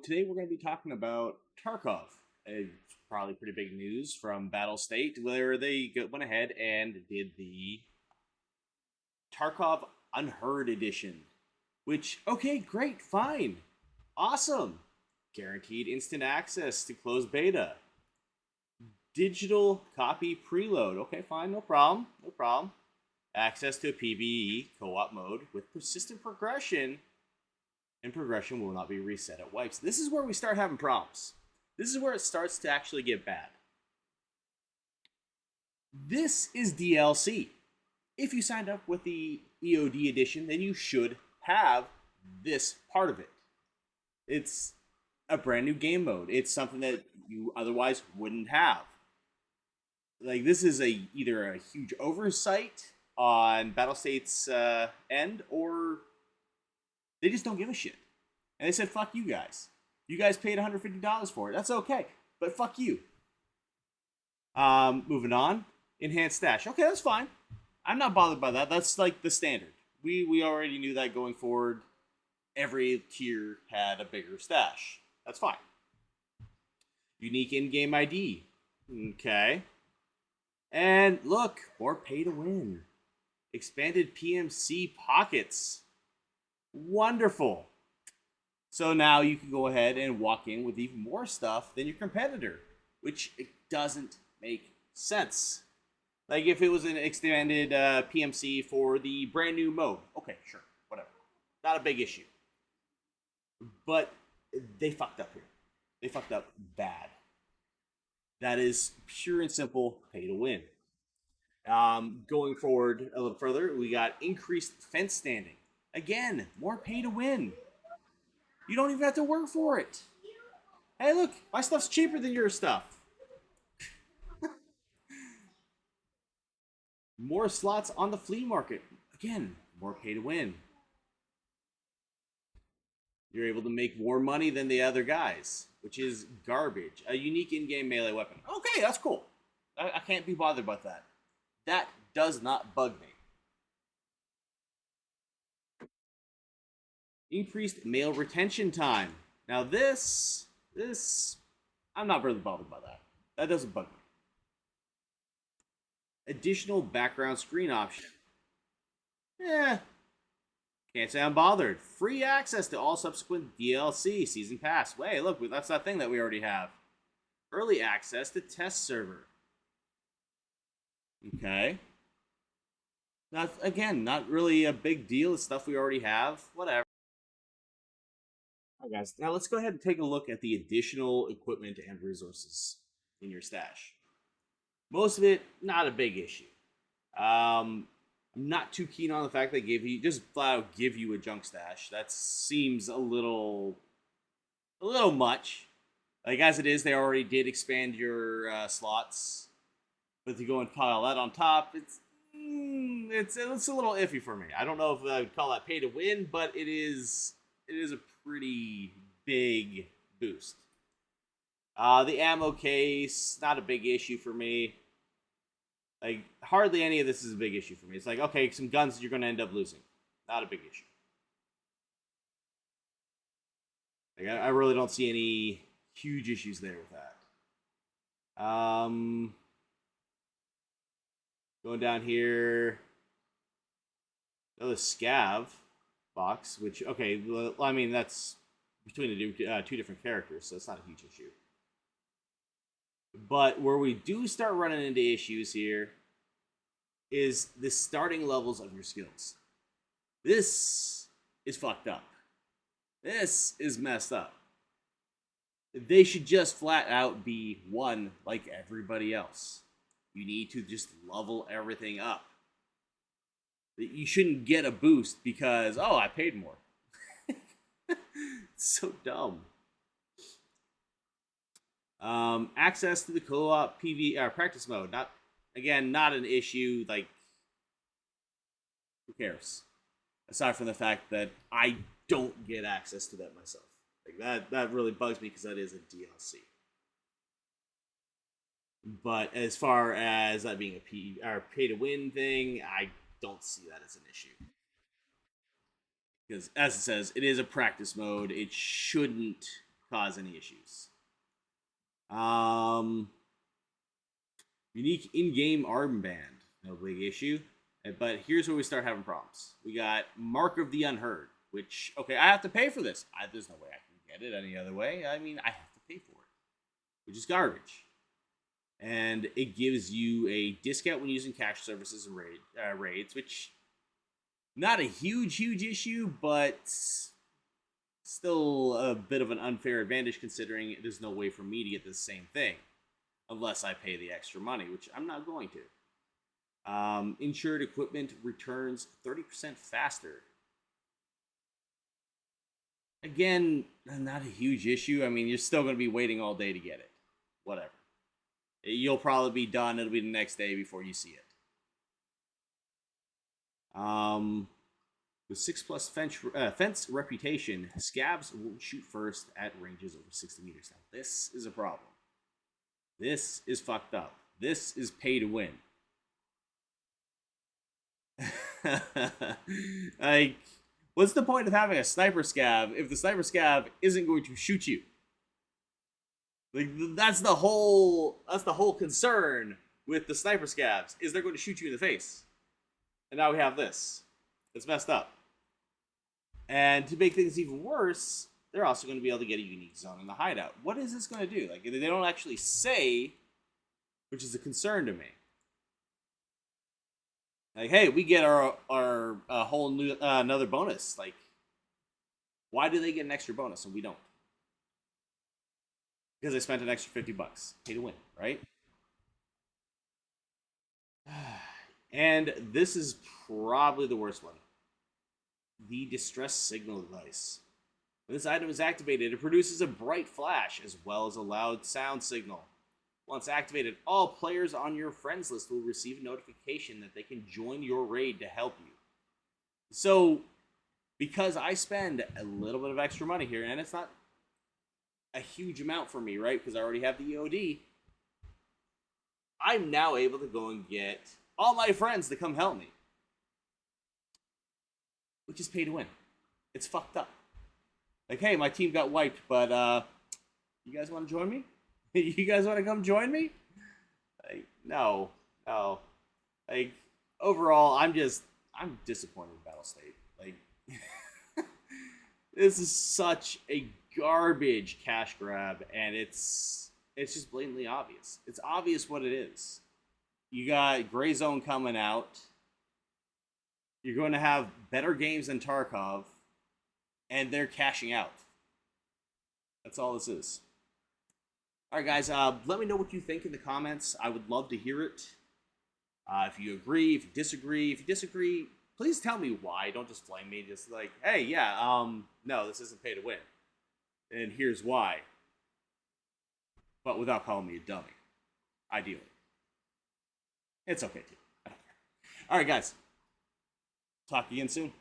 Today we're going to be talking about Tarkov. It's probably pretty big news from Battlestate, where they went ahead and did the Tarkov Unheard edition. Which, okay, great, fine, awesome. Guaranteed instant access to closed beta. Digital copy preload. Okay, fine, no problem, no problem. Access to a PvE co-op mode with persistent progression, and progression will not be reset at wipes. This is where we start having problems. This is where it starts to actually get bad. This is DLC. If you signed up with the EOD edition, then you should have this part of it. It's a brand new game mode. It's something that you otherwise wouldn't have. Like, this is either a huge oversight on Battlestate's end, or they just don't give a shit. And they said, fuck you guys. You guys paid $150 for it. That's okay. But fuck you. Moving on. Enhanced stash. Okay, that's fine. I'm not bothered by that. That's like the standard. We already knew that going forward. Every tier had a bigger stash. That's fine. Unique in-game ID. Okay. And look, more pay to win. Expanded PMC pockets. Wonderful. So now you can go ahead and walk in with even more stuff than your competitor, which it doesn't make sense. Like, if it was an extended PMC for the brand new mode, okay, sure, whatever. Not a big issue. But they fucked up here. They fucked up bad. That is pure and simple pay to win. Going forward a little further, we got increased fence standing. Again, more pay to win. You don't even have to work for it. Hey, look, my stuff's cheaper than your stuff. More slots on the flea market. Again, more pay to win. You're able to make more money than the other guys, which is garbage. A unique in-game melee weapon. Okay, that's cool. I can't be bothered about that. That does not bug me. Increased mail retention time. Now this, I'm not really bothered by that. That doesn't bug me. Additional background screen option. Can't say I'm bothered. Free access to all subsequent DLC, season pass. Wait, look, that's that thing that we already have. Early access to test server. Okay. Not, again, not really a big deal. It's stuff we already have. Whatever. Alright, guys. Now let's go ahead and take a look at the additional equipment and resources in your stash. Most of it, not a big issue. I'm not too keen on the fact they just flat out give you a junk stash. That seems a little much. Like, as it is, they already did expand your slots, but to go and pile that on top, it's a little iffy for me. I don't know if I would call that pay to win, but it is a pretty big boost. The ammo case, not a big issue for me. Like, hardly any of this is a big issue for me. It's like, okay, some guns you're going to end up losing. Not a big issue. Like, I really don't see any huge issues there with that. Going down here. Another scav box, which, okay, well, I mean, that's between the two different characters, so it's not a huge issue. But where we do start running into issues here is the starting levels of your skills. This is fucked up. This is messed up. They should just flat out be one like everybody else. You need to just level everything up. You shouldn't get a boost because, oh, I paid more. It's so dumb. Access to the co-op practice mode. Not an issue. Like, who cares? Aside from the fact that I don't get access to that myself. Like, that really bugs me because that is a DLC. But as far as that being a pay to win thing, I don't see that as an issue. Because, as it says, it is a practice mode. It shouldn't cause any issues. Um, Unique in-game armband, no big issue. But here's where we start having problems. We got Mark of the Unheard, which, okay, I have to pay for this. There's no way I can get it any other way. I mean, I have to pay for it, which is garbage. And it gives you a discount when using cash services and raids, which not a huge issue, but still a bit of an unfair advantage considering there's no way for me to get the same thing unless I pay the extra money, which I'm not going to. Insured equipment returns 30% faster. Again, not a huge issue. I mean, you're still going to be waiting all day to get it. Whatever. You'll probably be done. It'll be the next day before you see it. With 6+ fence reputation, scabs won't shoot first at ranges over 60 meters. Now, this is a problem. This is fucked up. This is pay to win. Like, what's the point of having a sniper scav if the sniper scav isn't going to shoot you? Like, that's the whole concern with the sniper scavs, is they're going to shoot you in the face. And now we have this. It's messed up. And to make things even worse, they're also going to be able to get a unique zone in the hideout. What is this going to do? Like, they don't actually say, which is a concern to me. Like, hey, we get our whole new another bonus. Like, why do they get an extra bonus and we don't? Because they spent an extra $50. Pay to win, right? And this is probably the worst one. The distress signal device. When this item is activated, it produces a bright flash as well as a loud sound signal. Once activated, all players on your friends list will receive a notification that they can join your raid to help you. So, because I spend a little bit of extra money here, and it's not a huge amount for me, right? Because I already have the EOD, I'm now able to go and get all my friends to come help me. Which is pay to win. It's fucked up. Like, hey, my team got wiped, but you guys want to join me? You guys want to come join me? Like, no. Like, overall, I'm disappointed in Battlestate. Like, this is such a garbage cash grab, and it's just blatantly obvious. It's obvious what it is. You got Gray Zone coming out. You're going to have better games than Tarkov, and they're cashing out. That's all this is. All right, guys, let me know what you think in the comments. I would love to hear it. If you agree, if you disagree. If you disagree, please tell me why. Don't just flame me. Just like, hey, yeah, no, this isn't pay to win. And here's why. But without calling me a dummy. Ideally. It's okay, too. I don't care. All right, guys. Talk again soon.